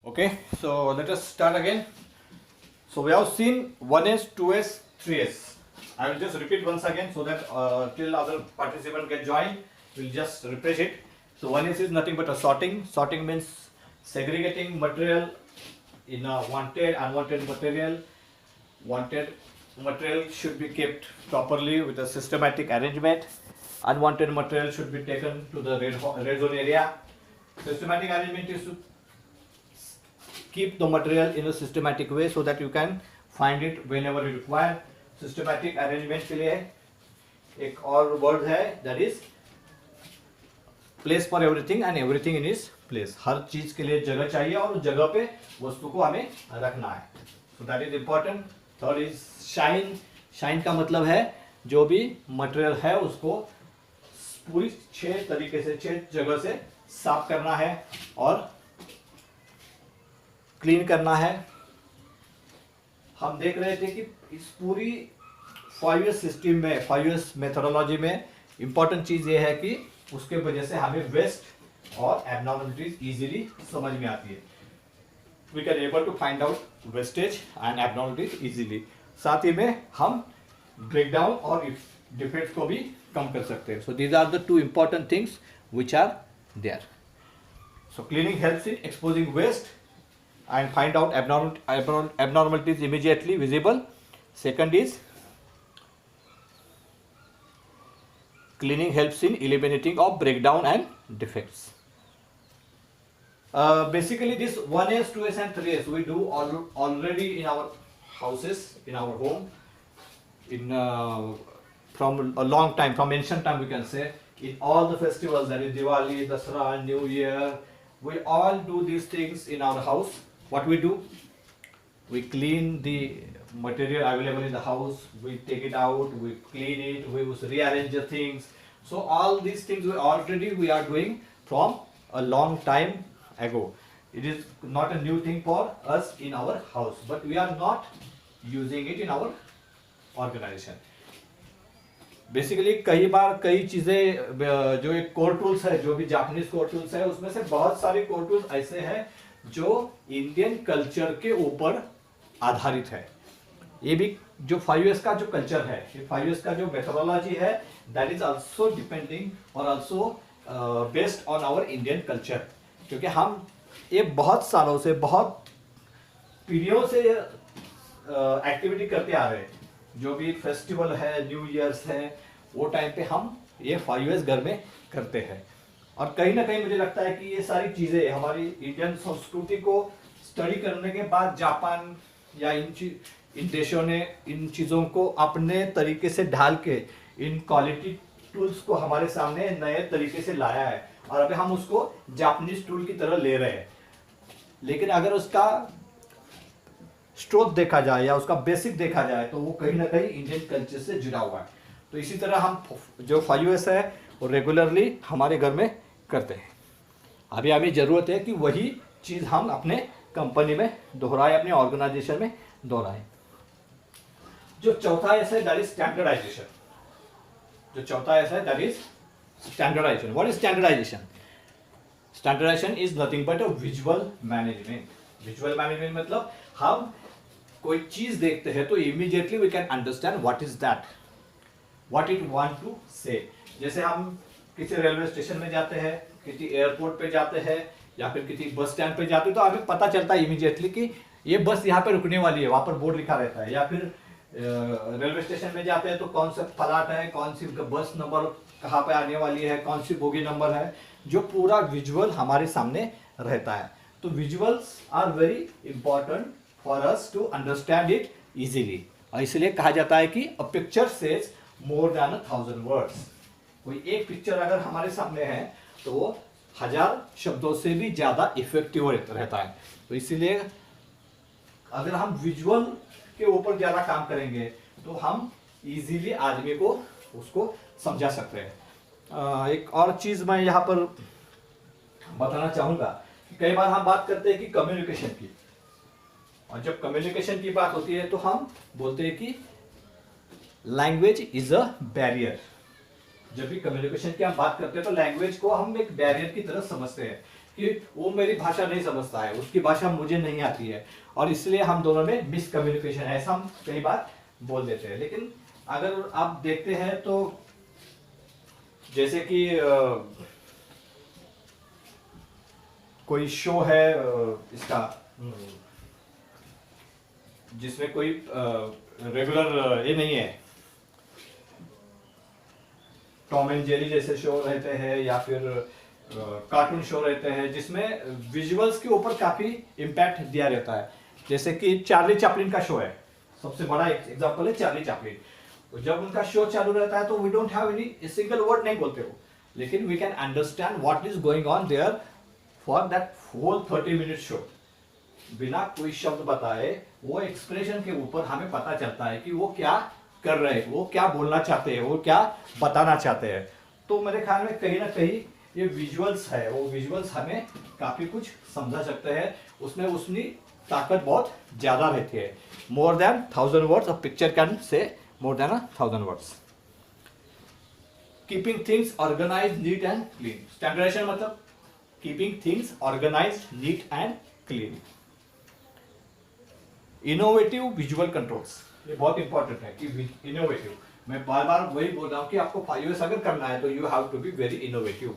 Okay, so let us start again. So we have seen 1s, 2s, 3s. I will just repeat once again so that till other participant get joined, we'll just refresh it. So 1s is nothing but a sorting. Sorting means segregating material in a wanted, unwanted material. Wanted material should be kept properly with a systematic arrangement. Unwanted material should be taken to the red zone area. Systematic arrangement is to keep the material in a systematic way so that you can find it whenever you require. Systematic arrangement के लिए एक और word है, that is place for everything and everything in its place. हर चीज के लिए जगह चाहिए और उस जगह पे वस्तु को हमें रखना है. So that is important. Third is shine. Shine का मतलब है जो भी मटेरियल है उसको पूरी 6 जगह से साफ करना है और क्लीन करना है. हम देख रहे थे कि इस पूरी 5S सिस्टम में, 5S मेथोडोलॉजी में इंपॉर्टेंट चीज़ ये है कि उसके वजह से हमें वेस्ट और एबनॉर्मलिटीज इजीली समझ में आती है. We can able to find out wastage and abnormalities easily. साथ ही में हम ब्रेकडाउन और डिफेक्ट्स को भी कम कर सकते हैं. So these are the two important things which are there. So cleaning helps in exposing waste and find out abnormalities immediately visible. Second is cleaning helps in eliminating of breakdown and defects. Basically this 1S, 2S and 3S we do already in our houses, in our home, in from a long time, from ancient time we can say. In all the festivals, that is Diwali, Dasra, New Year, we all do these things in our house. What we do? We clean the material available in the house, we take it out, we clean it, we rearrange the things. So all these things we are doing from a long time ago. It is not a new thing for us in our house, but we are not using it in our organization. Basically कई बार कई चीज़ें जो एक core tools है, जो भी Japanese core tools है, उसमें से बहुत सारे कोर टूल्स ऐसे हैं जो इंडियन कल्चर के ऊपर आधारित है. ये भी जो 5S का जो कल्चर है, ये 5S का जो मेथोडोलॉजी है, दैट इज आल्सो डिपेंडिंग और also based on our Indian culture. क्योंकि हम ये बहुत सालों से, बहुत पीढ़ियों से एक्टिविटी करते आ रहे हैं. जो भी फेस्टिवल है, न्यू ईयर्स है, वो टाइम पे हम ये 5S घर में करते हैं. और कहीं ना कहीं मुझे लगता है कि ये सारी चीज़ें हमारी इंडियन संस्कृति को स्टडी करने के बाद जापान या इन देशों ने इन चीज़ों को अपने तरीके से ढाल के इन क्वालिटी टूल्स को हमारे सामने नए तरीके से लाया है और अभी हम उसको जापानीज टूल की तरह ले रहे हैं. लेकिन अगर उसका स्रोत देखा जाए या उसका बेसिक देखा जाए तो वो कहीं ना कहीं इंडियन कल्चर से जुड़ा हुआ है. तो इसी तरह हम जो 5S है वो रेगुलरली हमारे घर में करते हैं. अभी हमें ज़रूरत है कि वही चीज़ हम अपने कंपनी में दोहराएं, अपने ऑर्गेनाइजेशन में दोहराएं. जो चौथा एस है दैट इज स्टैंडर्डाइजेशन. जो चौथा एस है that is standardization. What is standardization? Standardization is nothing but a visual management. Visual management मतलब हम कोई चीज देखते हैं तो immediately we can understand what is that, what it want to say. जैसे हम किसी रेलवे स्टेशन में जाते हैं, किसी एयरपोर्ट पे जाते हैं या फिर किसी बस स्टैंड पे जाते हैं तो हमें पता चलता है इमीडिएटली कि ये बस यहाँ पे रुकने वाली है, वहाँ पर बोर्ड लिखा रहता है. या फिर रेलवे स्टेशन में जाते हैं तो कौन सा प्लाट है, कौन सी बस नंबर कहाँ पे आने वाली है, कौन सी बोगी नंबर है, जो पूरा विजुअल हमारे सामने रहता है. तो visuals are very important for us to understand it easily. और इसलिए कहा जाता है कि a picture says more than 1000 words. कोई एक पिक्चर अगर हमारे सामने है तो वो 1000 शब्दों से भी ज्यादा इफेक्टिव रहता है. तो इसीलिए अगर हम विजुअल के ऊपर ज्यादा काम करेंगे तो हम इजीली आदमी को उसको समझा सकते हैं. एक और चीज मैं यहाँ पर बताना चाहूंगा कि कई बार हम बात करते हैं कि कम्युनिकेशन की, और जब कम्युनिकेशन की बात होती है तो हम बोलते हैं कि लैंग्वेज इज अ बैरियर. जब भी कम्युनिकेशन की हम बात करते हैं तो लैंग्वेज को हम एक बैरियर की तरह समझते हैं कि वो मेरी भाषा नहीं समझता है, उसकी भाषा मुझे नहीं आती है, और इसलिए हम दोनों में मिसकम्युनिकेशन है, ऐसा हम कई बार बोल देते हैं। लेकिन अगर आप देखते हैं तो जैसे कि कोई शो है इसका जिसमें कोई रेगुलर ये नहीं है, टॉम एंड जेरी जैसे शो रहते हैं या फिर कार्टून शो रहते हैं जिसमें विजुअल्स के ऊपर काफी इम्पैक्ट दिया रहता है। जैसे कि चार्ली चैपलिन का शो है, सबसे बड़ा एग्जांपल है चार्ली चैपलिन। तो जब उनका शो चालू रहता है तो we don't have any single word नहीं बोलते हो, लेकिन we can understand what is going on there for that whole 30 minute show. बिना कोई शब्द बताए वो एक्सप्रेशन के ऊपर हमें पता चलता है कि वो क्या कर रहे हैं, वो क्या बोलना चाहते हैं, वो क्या बताना चाहते हैं। तो मेरे ख्याल में कहीं ना कहीं ये विजुअल्स है, वो विजुअल्स हमें काफी कुछ समझा सकते हैं, उसमें उसकी ताकत बहुत ज्यादा रहती है। More than 1000 words, a picture can say more than 1000 words. Keeping things organize neat and clean. Standardization मतलब keeping things organize neat and clean. Innovative visual controls, ये बहुत इंपॉर्टेंट है कि इनोवेटिव, मैं बार बार वही बोल रहा हूँ कि आपको 5S अगर करना है तो you have to be very innovative.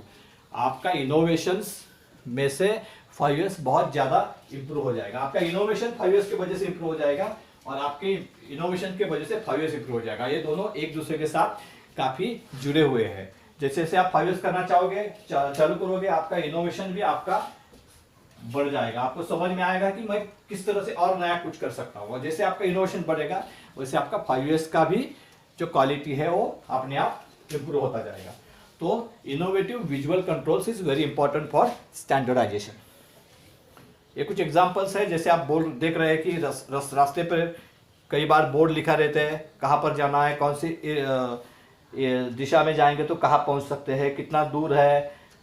आपका इनोवेशंस में से 5S बहुत ज्यादा इंप्रूव हो जाएगा। आपका इनोवेशन 5S की वजह से इंप्रूव हो जाएगा और आपके इनोवेशन की वजह से 5S इंप्रूव हो जाएगा। ये दोनों एक दूसरे के साथ काफी जुड़े हुए हैं। जैसे जैसे आप 5S करना चाहोगे, चालू करोगे, आपका इनोवेशन भी आपका बढ़ जाएगा। आपको समझ में आएगा कि मैं किस तरह से और नया कुछ कर सकता हूँ, और जैसे आपका इनोवेशन बढ़ेगा वैसे आपका 5S का भी जो क्वालिटी है वो अपने आप इंप्रूव होता जाएगा। तो innovative visual controls is very important for standardization. ये कुछ एग्जांपल्स है, जैसे आप बोर्ड देख रहे हैं कि रास्ते पर कई बार बोर्ड लिखा रहता है, कहाँ पर जाना है, कौन सी दिशा में जाएंगे तो कहाँ पहुँच सकते हैं, कितना दूर है।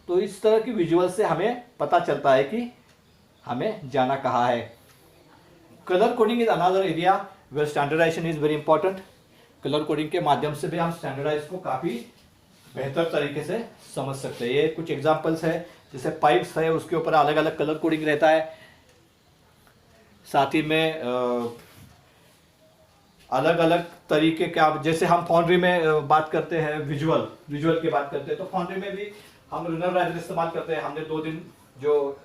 तो इस तरह की विजुअल से हमें पता चलता है कि हमें जाना कहाँ है। Colour coding is another area where standardization is very important. Colour coding के माध्यम से भी हम स्टैंडर्डाइज को काफी बेहतर तरीके से समझ सकते हैं। ये कुछ एग्जांपल्स है, जैसे पाइप्स है उसके ऊपर अलग अलग कलर कोडिंग रहता है। साथ ही में अलग अलग तरीके का, जैसे हम फाउंड्री में बात करते हैं, विजुअल की बात करते हैं, तो फाउंड्री में भी हम रिनराइजर इस्तेमाल करते हैं। हमने 2 दिन जो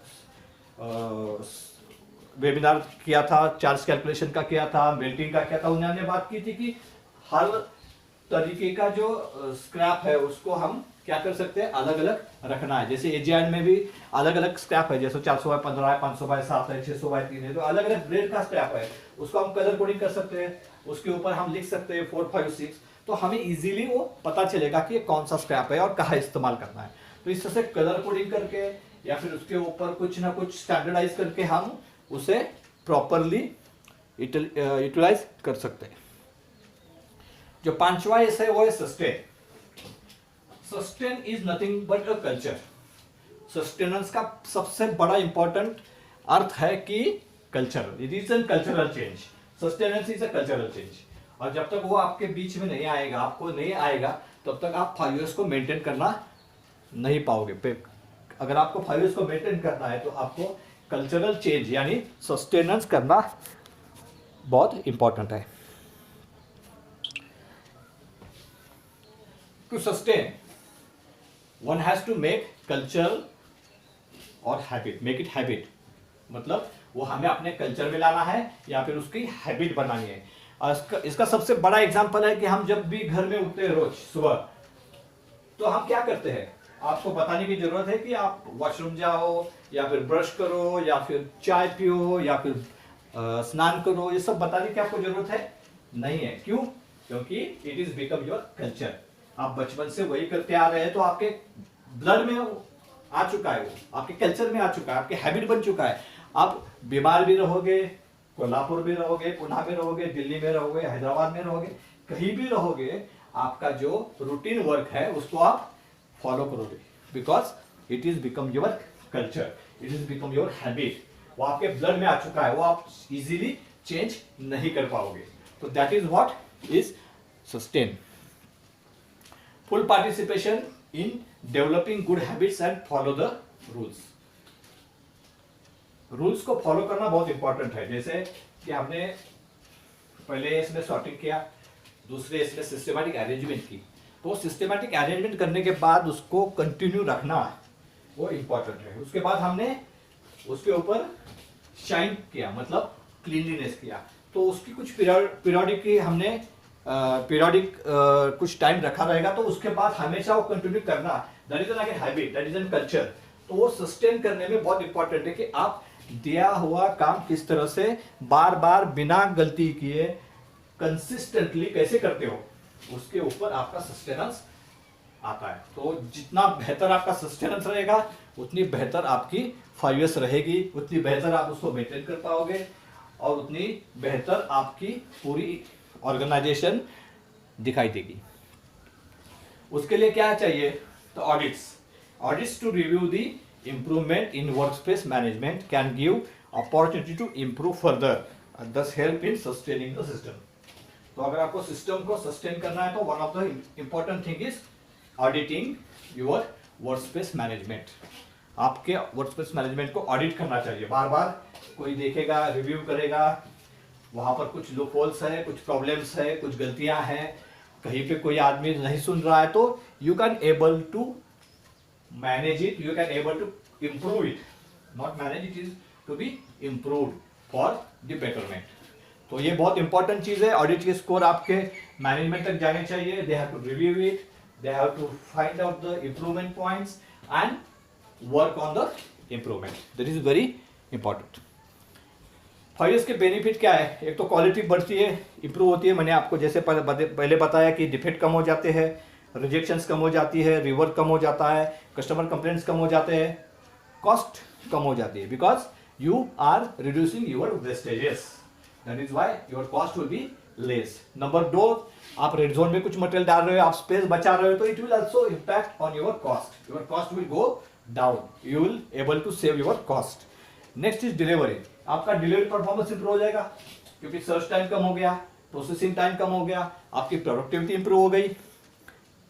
वेबिनार किया था, चार्ज कैलकुलेशन का किया था, मेल्टिंग का किया था, उन्होंने बात की थी कि हर तरीके का जो स्क्रैप है उसको हम क्या कर सकते हैं, अलग अलग रखना है। जैसे एजीआई में भी अलग अलग स्क्रैप है, जैसे 400/15 है, 500/7 है, 600/3 है, तो अलग अलग ग्रेड का स्क्रैप है, उसको हम कलर कोडिंग कर सकते हैं। उसके ऊपर हम लिख सकते हैं 4, 5, 6, तो हमें इजीली वो पता चलेगा कि कौन सा स्क्रैप है और कहाँ इस्तेमाल करना है। तो इस तरह से कलर कोडिंग करके या फिर उसके ऊपर कुछ ना कुछ स्टैंडर्डाइज करके हम उसे प्रॉपरली यूटिलाइज कर सकते हैं। जो 5वां एस है वो है sustain. Sustain is nothing but a culture. Sustenance का सबसे बड़ा इंपॉर्टेंट अर्थ है कि culture, it is an cultural change. Sustenance is a cultural change. और जब तक वो आपके बीच में नहीं आएगा, आपको नहीं आएगा, तब तक आप 5S को मेंटेन करना नहीं पाओगे। अगर आपको 5S को मेंटेन करना है तो आपको कल्चरल चेंज यानी सस्टेनेंस करना बहुत इंपॉर्टेंट है। To sustain one has to make culture और हैबिट, मेक इट हैबिट, मतलब वो हमें अपने कल्चर में लाना है या फिर उसकी हैबिट बनानी है। और इसका सबसे बड़ा एग्जांपल है कि हम जब भी घर में उठते हैं रोज सुबह, तो हम क्या करते हैं, आपको बताने की जरूरत है कि आप वॉशरूम जाओ या फिर ब्रश करो या फिर चाय पियो या फिर स्नान करो, ये सब बताने की आपको जरूरत है नहीं है। क्यों? क्योंकि it is become your culture. आप बचपन से वही करते आ रहे हैं, तो आपके ब्लड में आ चुका है, वो आपके कल्चर में आ चुका है, आपके हैबिट बन चुका है। आप बीमार भी रहोगे, कोल्हापुर में रहोगे, पुणे में रहोगे, दिल्ली में रहोगे, हैदराबाद में रहोगे, कहीं भी रहोगे, आपका जो रूटीन वर्क है उसको आप फॉलो करोगे, because it is become your culture, it is become your habit. वो आपके ब्लड में आ चुका है, वो आप इजीली चेंज नहीं कर पाओगे। तो that is what is sustain. Full participation in developing good habits and follow the rules. Rules को फॉलो करना बहुत इंपॉर्टेंट है। जैसे कि हमने पहले इसमें सॉर्टिंग किया, दूसरे इसमें सिस्टमैटिक अरेंजमेंट की, तो सिस्टमैटिक अरेंजमेंट करने के बाद उसको कंटिन्यू रखना वो इंपॉर्टेंट है। उसके बाद हमने उसके ऊपर शाइन किया, मतलब क्लीनलीनेस किया, तो उसकी कुछ पीरियोडिक की हमने पीरियोडिक कुछ टाइम रखा रहेगा, तो उसके बाद हमेशा वो कंटिन्यू करना, that is an habit, that is an culture. तो वो सस्टेन करने में बहुत इंपॉर्टेंट है कि आप दिया हुआ काम किस तरह से बार बार बिना गलती किए कंसिस्टेंटली कैसे करते हो, उसके ऊपर आपका सस्टेनेंस आता है। तो जितना बेहतर आपका सस्टेनेंस रहेगा उतनी बेहतर आपकी 5 years रहेगी, उतनी बेहतर आप उसको मेंटेन कर पाओगे और उतनी बेहतर आपकी पूरी ऑर्गेनाइजेशन दिखाई देगी। उसके लिए क्या चाहिए? तो audits to review the improvement in workspace management can give opportunity to improve further, this help in sustaining the system. तो अगर आपको सिस्टम को सस्टेन करना है तो one of the important thing is auditing your workspace management. आपके workspace management को audit करना चाहिए, बार बार कोई देखेगा, रिव्यू करेगा, वहां पर कुछ लूपहोल्स है, कुछ प्रॉब्लम्स है, कुछ गलतियां हैं, कहीं पे कोई आदमी नहीं सुन रहा है, तो you can able to manage it, you can able to improve it, not manage it, is to be improved for the betterment. तो ये बहुत इंपॉर्टेंट चीज है। ऑडिट के स्कोर आपके मैनेजमेंट तक जाने चाहिए, they have to review it, they have to find out the improvement points and work on the improvement. That is very important. 5 years के बेनिफिट क्या है? एक तो क्वालिटी बढ़ती है, इंप्रूव होती है। मैंने आपको जैसे पहले बताया कि डिफेक्ट कम हो जाते हैं, रिजेक्शंस कम हो जाती है, रिवर्क कम हो जाता है, कस्टमर कंप्लेंट्स कम हो जाते हैं, कॉस्ट कम हो जाती है, because you are reducing your wastages, that is why your cost will be less. Number 2, आप रेड जोन में कुछ मटेरियल डाल रहे हो, आप स्पेस बचा रहे हो, तो it will also impact on your cost, your cost will go down, you will able to save your cost. Next is delivery, आपका डिलीवरी परफॉर्मेंस इंप्रूव हो जाएगा, क्योंकि सर्च टाइम कम हो गया, प्रोसेसिंग टाइम कम हो गया, आपकी प्रोडक्टिविटी इंप्रूव हो गई,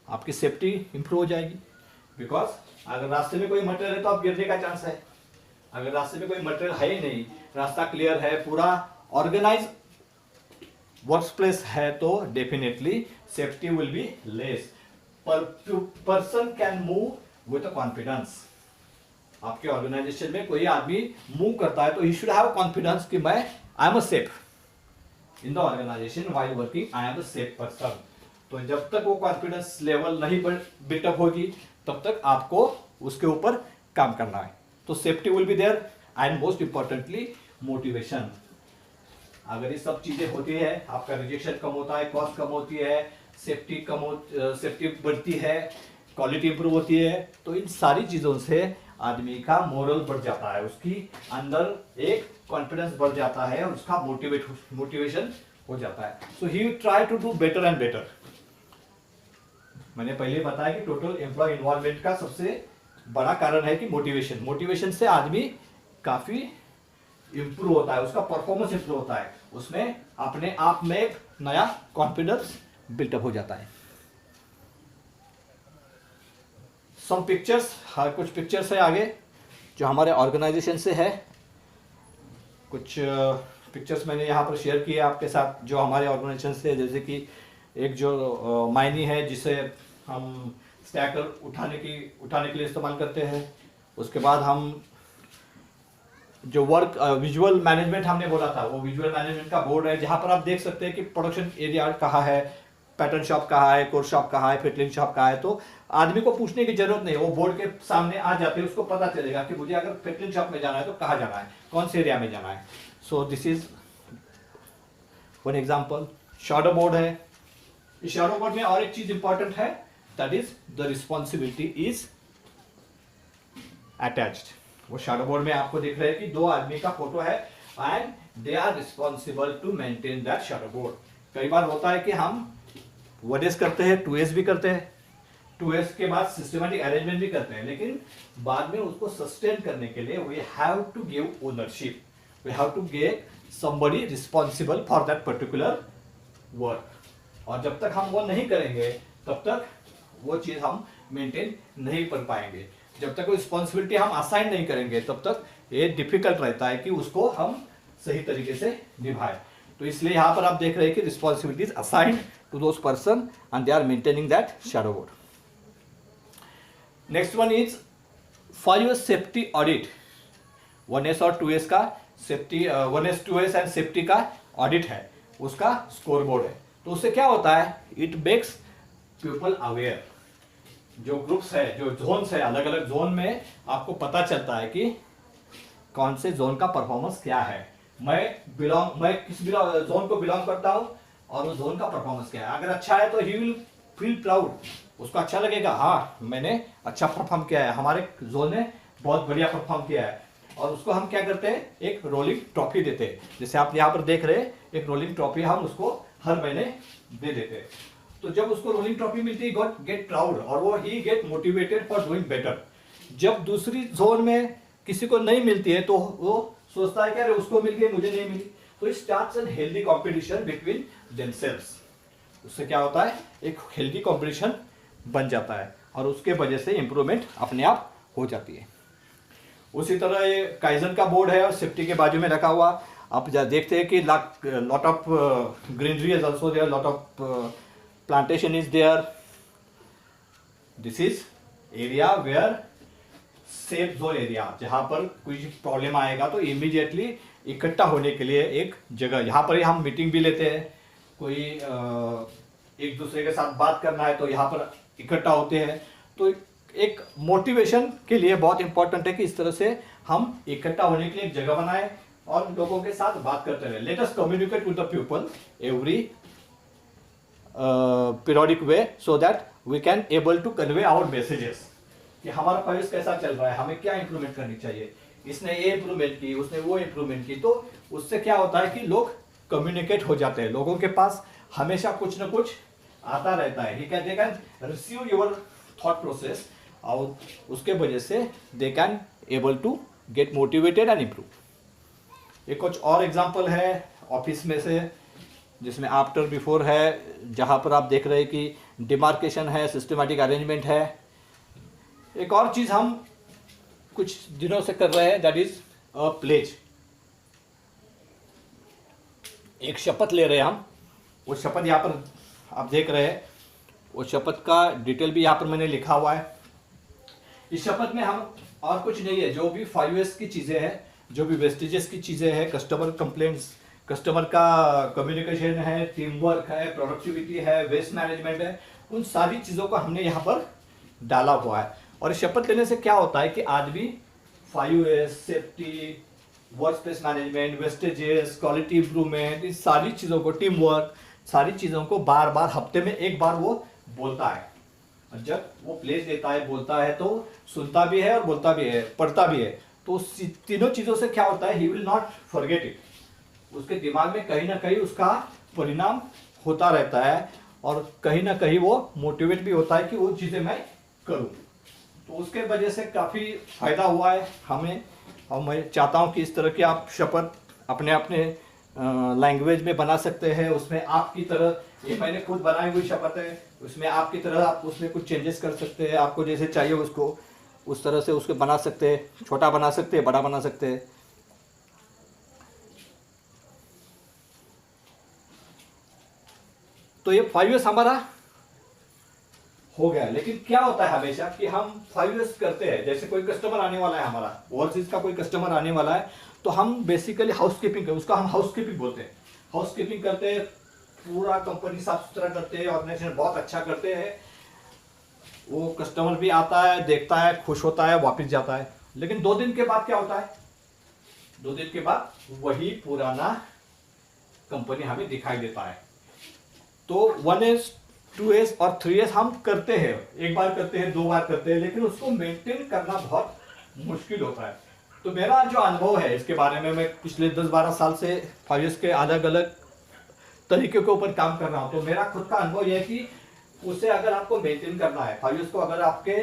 आपकी सेफ्टी इंप्रूव हो जाएगी। बिकॉज अगर रास्ते में कोई मटेरियल है तो आप गिरने का चांस है, अगर रास्ते में कोई मटेरियल है ही नहीं, रास्ता क्लियर है, पूरा ऑर्गेनाइज वर्कप्लेस है, तो definitely safety will be less, person can move with confidence. आपके ऑर्गेनाइजेशन में कोई आदमी मूव करता है तो ही शुड हैव कॉन्फिडेंस कि मैं I am a safe in the organization while working, I am a safe person. तो जब तक वो कॉन्फिडेंस लेवल नहीं बिल्टअप होगी तब तक आपको उसके ऊपर काम करना है। तो safety will be there and most importantly motivation. अगर ये सब चीजें होती है, आपका रिजेक्शन कम होता है, कॉस्ट कम होती है, सेफ्टी बढ़ती है, क्वालिटी इंप्रूव होती है, तो इन सारी चीजों से आदमी का मोरल बढ़ जाता है, उसकी अंदर एक कॉन्फिडेंस बढ़ जाता है, उसका मोटिवेशन हो जाता है। So he try to do better and better. मैंने पहले बताया कि टोटल एम्प्लॉय इन्वॉल्वमेंट का सबसे बड़ा कारण है कि मोटिवेशन से आदमी काफी इंप्रूव होता है, उसका परफॉर्मेंस इंप्रूव होता है, उसमें अपने आप में एक नया कॉन्फिडेंस बिल्टअप हो जाता है। सम पिक्चर्स, कुछ पिक्चर्स है आगे जो हमारे ऑर्गेनाइजेशन से है। कुछ पिक्चर्स मैंने यहाँ पर शेयर किए आपके साथ जो हमारे ऑर्गेनाइजेशन से, जैसे कि एक जो माइनी है जिसे हम स्टैकर उठाने के लिए इस्तेमाल करते हैं। उसके बाद हम जो वर्क विजुअल मैनेजमेंट हमने बोला था, वो विजुअल मैनेजमेंट का बोर्ड है जहाँ पर आप देख सकते हैं कि प्रोडक्शन एरिया कहाँ है, पैटर्न शॉप कहाँ है, कोर शॉप कहाँ है, फिटलिंग शॉप कहाँ है। तो आदमी को पूछने की जरूरत नहीं, वो बोर्ड के सामने आ जाते हैं, उसको पता चलेगा कि मुझे अगर फिटलिंग शॉप में जाना है तो कहाँ जाना है, कौन से एरिया में जाना है। सो this is one example. Shadow board है, इस शैडो बोर्ड में और एक चीज इंपॉर्टेंट है, that is the responsibility is attached. वो शैडो बोर्ड में आपको दिख रहा है कि 2 आदमी का फोटो है and they are responsible to maintain that shadow board. कई बार होता है कि हम 1S करते हैं, 2S भी करते हैं, 2S के बाद सिस्टमैटिक अरेंजमेंट भी करते हैं, लेकिन बाद में उसको सस्टेन करने के लिए we have to give ownership, we have to get somebody responsible for that particular work. और जब तक हम वो नहीं करेंगे तब तक वो चीज हम मेंटेन नहीं कर पाएंगे। जब तक वो रिस्पॉन्सिबिलिटी हम असाइन नहीं करेंगे तब तक ये डिफिकल्ट रहता है कि उसको हम सही तरीके से निभाएं। तो इसलिए यहाँ पर आप देख रहे हैं कि responsibilities assigned to those person and they are maintaining that shadow board. Next one is 5S safety audit. 1S और 2S का safety 1S 2S and safety का ऑडिट है, उसका स्कोर बोर्ड है। तो उससे क्या होता है, इट मेक्स पीपल अवेयर। जो ग्रुप्स है, जो जोन्स है, अलग अलग जोन में आपको पता चलता है कि कौन से जोन का परफॉर्मेंस क्या है। मैं किस जोन को बिलोंग करता हूँ और उस जोन का परफॉर्मेंस क्या है। अगर अच्छा है तो ही विल फील प्राउड, उसको अच्छा लगेगा, हाँ मैंने अच्छा परफॉर्म किया है, हमारे जोन ने बहुत बढ़िया परफॉर्म किया है। और उसको हम क्या करते हैं, एक रोलिंग ट्रॉफी देते हैं। जैसे आप यहाँ पर देख रहे हैं, एक रोलिंग ट्रॉफी हम उसको हर महीने दे देते हैं। तो जब उसको रोलिंग ट्रॉफी मिलती है, गॉट गेट प्राउड और वो he get motivated for doing better. जब दूसरी जोन में किसी को नहीं मिलती है तो वो सोचता है कि अरे उसको मिल गई, मुझे नहीं मिली। तो it starts N healthy competition between themselves. उससे क्या होता है, एक हेल्दी कॉम्पिटिशन बन जाता है और उसके वजह से इंप्रूवमेंट अपने आप हो जाती है। उसी तरह ये काइजन का बोर्ड है और सेफ्टी के बाजू में रखा हुआ। आप देखते हैं कि lot of greenery is also there, lot of plantation is there. This is area where safe zone area, जहाँ पर कोई प्रॉब्लम आएगा तो इमीडिएटली इकट्ठा होने के लिए एक जगह। यहाँ पर ही हम मीटिंग भी लेते हैं, कोई एक दूसरे के साथ बात करना है तो यहाँ पर इकट्ठा होते हैं। तो एक मोटिवेशन के लिए बहुत इंपॉर्टेंट है कि इस तरह से हम इकट्ठा होने के लिए एक जगह बनाए और लोगों के साथ बात करते रहे। Let us communicate with the people every periodic way so that we can able to convey our messages कि हमारा प्रयास कैसा चल रहा है, हमें क्या इंप्रूवमेंट करनी चाहिए, इसने ये इंप्रूवमेंट की, उसने वो इंप्रूवमेंट की। तो उससे क्या होता है कि लोग कम्युनिकेट हो जाते हैं, लोगों के पास हमेशा कुछ ना कुछ आता रहता है। He can they can receive your thought process और उसके वजह से they can able to get motivated and improve. एक कुछ और एग्जांपल है ऑफिस में से, जिसमें आफ्टर बिफोर है, जहाँ पर आप देख रहे हैं कि डिमार्केशन है, सिस्टमैटिक अरेंजमेंट है। एक और चीज़ हम कुछ दिनों से कर रहे हैं, दैट इज अ प्लेज। एक शपथ ले रहे हैं हम। वो शपथ यहाँ पर आप देख रहे हैं, वो शपथ का डिटेल भी यहाँ पर मैंने लिखा हुआ है। इस शपथ में हम और कुछ नहीं है, जो भी 5S की चीज़ें हैं, जो भी वेस्टेजेस की चीज़ें हैं, कस्टमर कंप्लेंट्स, कस्टमर का कम्युनिकेशन है, टीम वर्क है, प्रोडक्टिविटी है, वेस्ट मैनेजमेंट है, उन सारी चीज़ों को हमने यहाँ पर डाला हुआ है। और इस शपथ लेने से क्या होता है कि आदमी 5S, safety, work space management, vestiges, quality improvement, इस सारी चीज़ों को, टीम वर्क, सारी चीज़ों को बार बार हफ्ते में एक बार वो बोलता है। और जब वो प्लेस देता है, बोलता है, तो सुनता भी है और बोलता भी है, पढ़ता भी है। तो तीनों चीज़ों से क्या होता है, he will not forget it. उसके दिमाग में कहीं ना कहीं उसका परिणाम होता रहता है और कहीं ना कहीं वो मोटिवेट भी होता है कि वो चीज़ें मैं करूँ। तो उसके वजह से काफ़ी फायदा हुआ है हमें। और मैं चाहता हूँ कि इस तरह की आप शपथ अपने अपने लैंग्वेज में बना सकते हैं। उसमें आपकी तरह, ये मैंने खुद बनाई हुई शपथ है, उसमें आपकी तरह आप उसमें कुछ चेंजेस कर सकते हैं। आपको जैसे चाहिए उसको उस तरह से उसको बना सकते हैं, छोटा बना सकते हैं, बड़ा बना सकते हैं। तो ये 5S हमारा हो गया। लेकिन क्या होता है हमेशा कि हम 5S करते हैं, जैसे कोई कस्टमर आने वाला है हमारा, ओवरसीज का कोई कस्टमर आने वाला है, तो हम बेसिकली हाउसकीपिंग, उसका हम हाउसकीपिंग बोलते हैं। हाउसकीपिंग करते हैं, पूरा कंपनी साफ सुथरा करते हैं, ऑर्गेनाइजेशन बहुत अच्छा करते हैं। वो कस्टमर भी आता है, देखता है, खुश होता है, वापस जाता है। लेकिन 2 दिन के बाद क्या होता है, 2 दिन के बाद वही पुराना कंपनी हमें दिखाई देता है। तो 1S, 2S और 3S हम करते हैं, एक बार करते हैं, 2 बार करते हैं, लेकिन उसको मेंटेन करना बहुत मुश्किल होता है। तो मेरा जो अनुभव है इसके बारे में, मैं पिछले 10-12 साल से 5S के अलग अलग तरीके के ऊपर काम कर रहा हूँ। तो मेरा खुद का अनुभव यह है कि उसे अगर आपको मेंटेन करना है, 5S को अगर आपके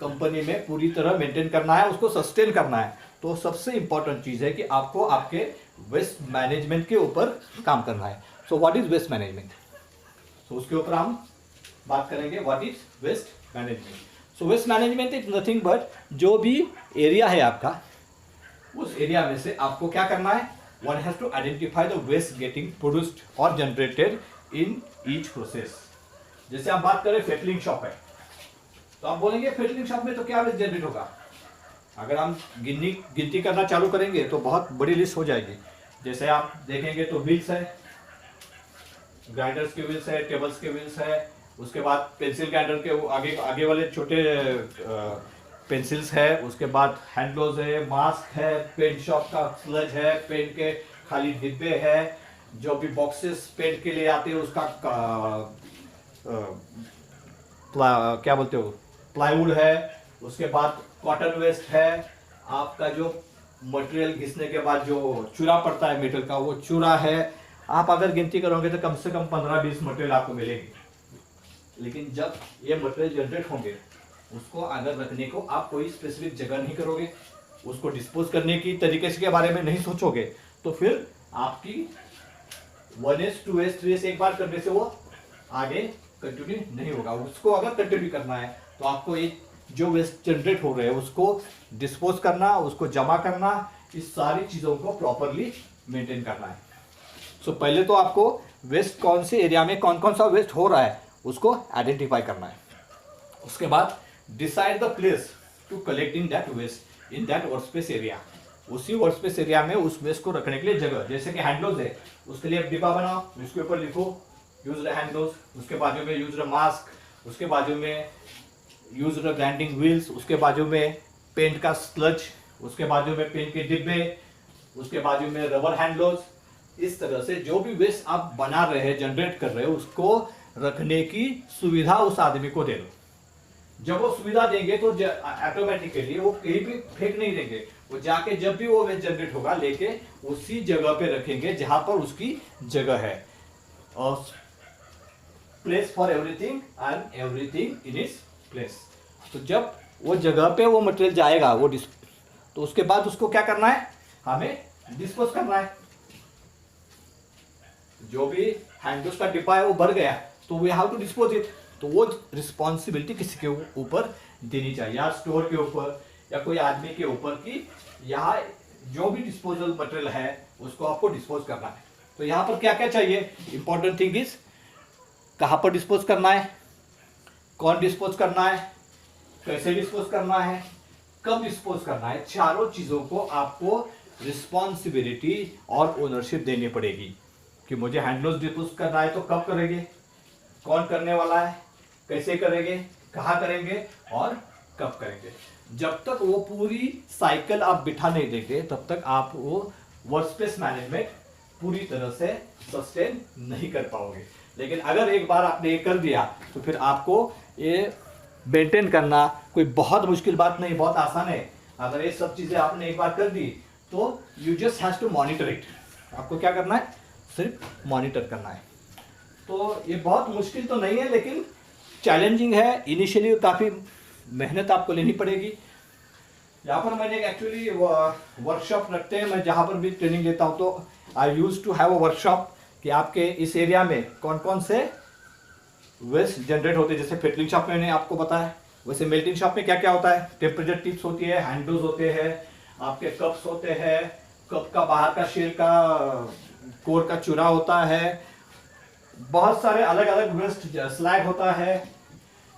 कंपनी में पूरी तरह मेंटेन करना है, उसको सस्टेन करना है, तो सबसे इंपॉर्टेंट चीज़ है कि आपको आपके वेस्ट मैनेजमेंट के ऊपर काम करना है। So what is waste management? तो उसके ऊपर हम बात करेंगे, what is waste management. So waste management is nothing but, जो भी एरिया है आपका, उस एरिया में से आपको क्या करना है, one has to identify the waste getting produced और जनरेटेड इन ईच प्रोसेस। जैसे आप बात करें फेटलिंग शॉप है, तो आप बोलेंगे फेटलिंग शॉप में तो क्या वेस्ट जनरेट होगा। अगर हम गिनती करना चालू करेंगे तो बहुत बड़ी लिस्ट हो जाएगी। जैसे आप देखेंगे तो व्हील्स है, ग्राइंडर्स के व्हील्स है, टेबल्स के व्हील्स है, उसके बाद पेंसिल ग्राइंडर के आगे आगे वाले छोटे पेंसिल्स है, उसके बाद हैंड ग्लोव्स है, मास्क है, पेंट शॉप का स्लज है, पेंट के खाली डिब्बे है, जो भी बॉक्सेस पेंट के लिए आते हैं उसका क्या बोलते हो प्लाईवुड है, उसके बाद कॉटन वेस्ट है, आपका जो मटेरियल घिसने के बाद जो चूरा पड़ता है मेटल का वो चूरा है। आप अगर गिनती करोगे तो कम से कम 15-20 मटेरियल आपको मिलेंगे। लेकिन जब ये मटेरियल जनरेट होंगे उसको अगर रखने को आप कोई स्पेसिफिक जगह नहीं करोगे, उसको डिस्पोज करने की तरीके के बारे में नहीं सोचोगे, तो फिर आपकी 1S 2S 3S एक बार करने से वो आगे कंटिन्यू नहीं होगा। उसको अगर कंटिन्यू करना है तो आपको ये जो वेस्ट जनरेट हो रहे हैं उसको डिस्पोज करना, उसको जमा करना, इस सारी चीज़ों को प्रॉपरली मेंटेन करना है। सो पहले तो आपको वेस्ट कौन से एरिया में कौन कौन सा वेस्ट हो रहा है उसको आइडेंटिफाई करना है। उसके बाद decide the place to collecting that waste in that work space area. उसी वर्क स्पेस एरिया में उस वेस्ट को रखने के लिए जगह, जैसे कि हैंड ग्लोव्स है उसके लिए डिब्बा बनाओ, उसके ऊपर लिखो यूज्ड हैंड ग्लोव्स, उसके बाजू में यूज्ड मास्क, उसके बाजू में यूज्ड ग्राइंडिंग व्हील्स, उसके बाजू में पेंट का स्लज, उसके बाजू में पेंट के डिब्बे, उसके बाजू में रबर हैंड ग्लोव्स। इस तरह से जो भी वेस्ट आप बना रहे हैं, जनरेट कर रहे हो, उसको रखने की सुविधा उस आदमी को दे दो। जब वो सुविधा देंगे तो ऑटोमेटिकली वो कहीं भी फेंक नहीं देंगे, वो जाके जब भी वो वेस्ट जनरेट होगा लेके उसी जगह पे रखेंगे जहां पर उसकी जगह है। और place for everything and everything in its place. तो जब वो जगह पे वो मटेरियल जाएगा तो उसके बाद उसको क्या करना है, हमें डिस्पोज करना है। जो भी हैंडग्लोव्स का डिब्बा है वो भर गया तो we have to dispose it. तो वो रिस्पॉन्सिबिलिटी किसी के ऊपर देनी चाहिए, या स्टोर के ऊपर या कोई आदमी के ऊपर, कि यहाँ जो भी डिस्पोजल मटेरियल है उसको आपको डिस्पोज करना है। तो यहाँ पर क्या क्या चाहिए, इंपॉर्टेंट थिंग इज कहाँ पर डिस्पोज करना है, कौन डिस्पोज करना है, कैसे डिस्पोज करना है, कब डिस्पोज करना है। चारों चीज़ों को आपको रिस्पॉन्सिबिलिटी और ओनरशिप देनी पड़ेगी कि मुझे हैंडग्लोव्स डिस्पोज करना है तो कब करेंगे, कौन करने वाला है, कैसे करेंगे, कहाँ करेंगे और कब करेंगे। जब तक वो पूरी साइकिल आप बिठा नहीं देंगे तब तक आप वो वर्क स्पेस मैनेजमेंट पूरी तरह से सस्टेन नहीं कर पाओगे। लेकिन अगर एक बार आपने ये कर दिया तो फिर आपको ये मेंटेन करना कोई बहुत मुश्किल बात नहीं, बहुत आसान है। अगर ये सब चीज़ें आपने एक बार कर दी तो you just has to monitor it. आपको क्या करना है, सिर्फ मॉनिटर करना है। तो ये बहुत मुश्किल तो नहीं है लेकिन चैलेंजिंग है। इनिशियली काफ़ी मेहनत आपको लेनी पड़ेगी। यहाँ पर मैंने एक्चुअली वर्कशॉप रखते हैं, मैं जहाँ पर भी ट्रेनिंग लेता हूँ तो I use to have a workshop कि आपके इस एरिया में कौन कौन से वेस्ट जनरेट होते हैं। जैसे फिटलिंग शॉप में मैंने आपको बताया, वैसे मेल्टिंग शॉप में क्या क्या होता है, टेम्परेचर टिप्स होती है, हैंड ग्लोव्स होते हैं, आपके कप्स होते हैं, कप का बाहर का शेल का कोर का चूरा होता है, बहुत सारे अलग अलग वेस्ट स्लैग होता है।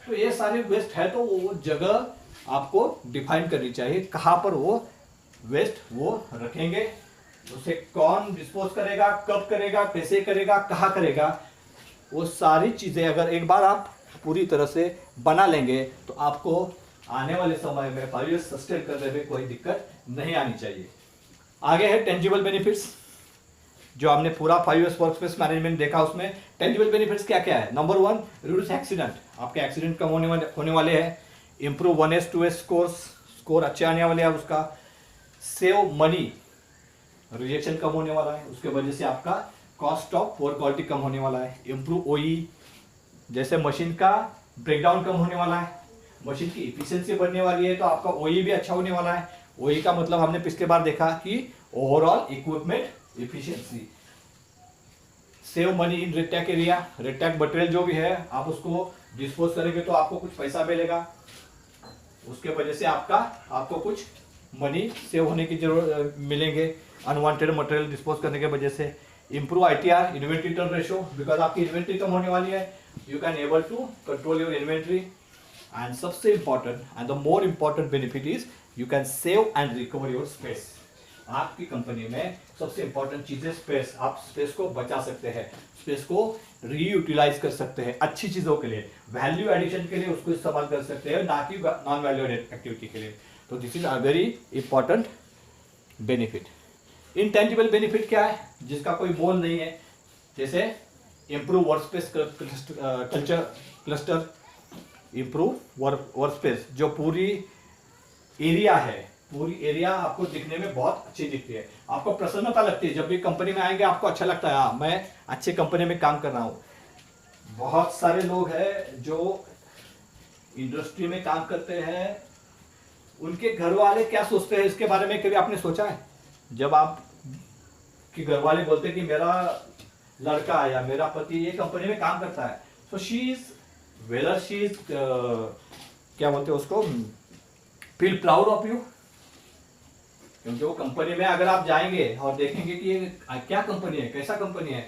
तो ये सारे वेस्ट है तो वो जगह आपको डिफाइन करनी चाहिए कहाँ पर वो वेस्ट वो रखेंगे, उसे कौन डिस्पोज करेगा, कब करेगा, कैसे करेगा, कहाँ करेगा। वो सारी चीज़ें अगर एक बार आप पूरी तरह से बना लेंगे तो आपको आने वाले समय में 5 years सस्टेन करने में कोई दिक्कत नहीं आनी चाहिए। आगे है टेंजिबल बेनिफिट्स। जो हमने पूरा 5 years वर्क स्पेस मैनेजमेंट देखा उसमें टेंजिबल बेनिफिट्स क्या क्या है। Number 1, reduce accident. आपके एक्सीडेंट कम होने वाले हैं। इम्प्रूव 1S 2S स्कोर अच्छे आने वाले हैं उसका। सेव मनी, रिजेक्शन कम होने वाला है, उसके वजह से आपका कॉस्ट ऑफ पोर क्वालिटी कम होने वाला है। इम्प्रूव OE, जैसे मशीन का ब्रेकडाउन कम होने वाला है, मशीन की इफिशियंसी बढ़ने वाली है तो आपका OE भी अच्छा होने वाला है। OE का मतलब हमने पिछले बार देखा कि overall equipment efficiency. Save money in red area. Red material जो भी है आप उसको डिस्पोज करेंगे तो आपको कुछ पैसा मिलेगा, उसके वजह से आपको कुछ मनी सेव होने की जरूरत मिलेंगे अनवांटेड मटेरियल डिस्पोज करने की वजह से। Improve ITR inventory turn ratio, because आपकी इन्वेंट्री कम होने वाली है, you can able to control your inventory. And सबसे important and the more important benefit is you can save and recover your space. आपकी कंपनी में सबसे इंपॉर्टेंट चीज है स्पेस। आप स्पेस को बचा सकते हैं, स्पेस को रीयूटिलाइज कर सकते हैं अच्छी चीजों के लिए, वैल्यू एडिशन के लिए उसको इस्तेमाल कर सकते हैं, ना कि नॉन वैल्यू एडेड एक्टिविटी के लिए। तो this is a very important benefit. Intangible benefit क्या है जिसका कोई मोल नहीं है, जैसे improve work space culture cluster, improve work space, जो पूरी एरिया है, पूरी एरिया आपको दिखने में बहुत अच्छी दिखती है, आपको प्रसन्नता लगती है। जब भी कंपनी में आएंगे आपको अच्छा लगता है, हाँ मैं अच्छे कंपनी में काम कर रहा हूँ। बहुत सारे लोग हैं जो इंडस्ट्री में काम करते हैं, उनके घर वाले क्या सोचते हैं इसके बारे में कभी आपने सोचा है? जब आप कि घर वाले बोलते हैं कि मेरा लड़का या मेरा पति ये कंपनी में काम करता है, so she is whether she is क्या बोलते हैं उसको, फील प्राउड ऑफ यू। क्योंकि वो कंपनी में अगर आप जाएंगे और देखेंगे कि ये क्या कंपनी है, कैसा कंपनी है,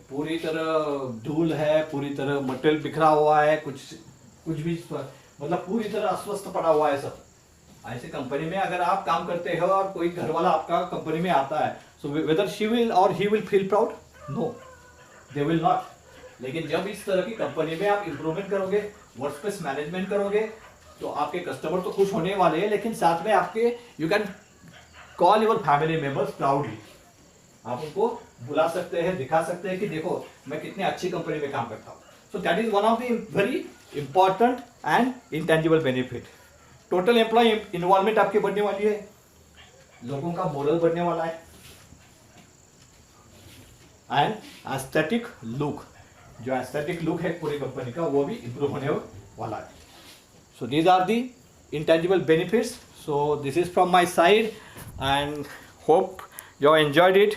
पूरी तरह धूल है, पूरी तरह मटेरियल बिखरा हुआ है, कुछ भी मतलब पूरी तरह अस्वस्थ पड़ा हुआ है सब। ऐसे कंपनी में अगर आप काम करते हो और कोई घर वाला आपका कंपनी में आता है, सो वेदर शी विल और he will feel proud? No, they will not. लेकिन जब इस तरह की कंपनी में आप इंप्रूवमेंट करोगे, वर्क स्पेस मैनेजमेंट करोगे, तो आपके कस्टमर तो खुश होने वाले हैं, लेकिन साथ में आपके you can call your family members proudly. आप उनको बुला सकते हैं, दिखा सकते हैं कि देखो मैं कितने अच्छी कंपनी में काम करता हूँ। So that is one of the very important and intangible benefit. Total employee involvement आपकी बढ़ने वाली है, लोगों का मोरल बढ़ने वाला है, एंड एस्थेटिक लुक, जो एस्थेटिक लुक है पूरी कंपनी का वो भी इंप्रूव होने वाला है। So these are the intangible benefits. So this is from my side and hope you enjoyed it.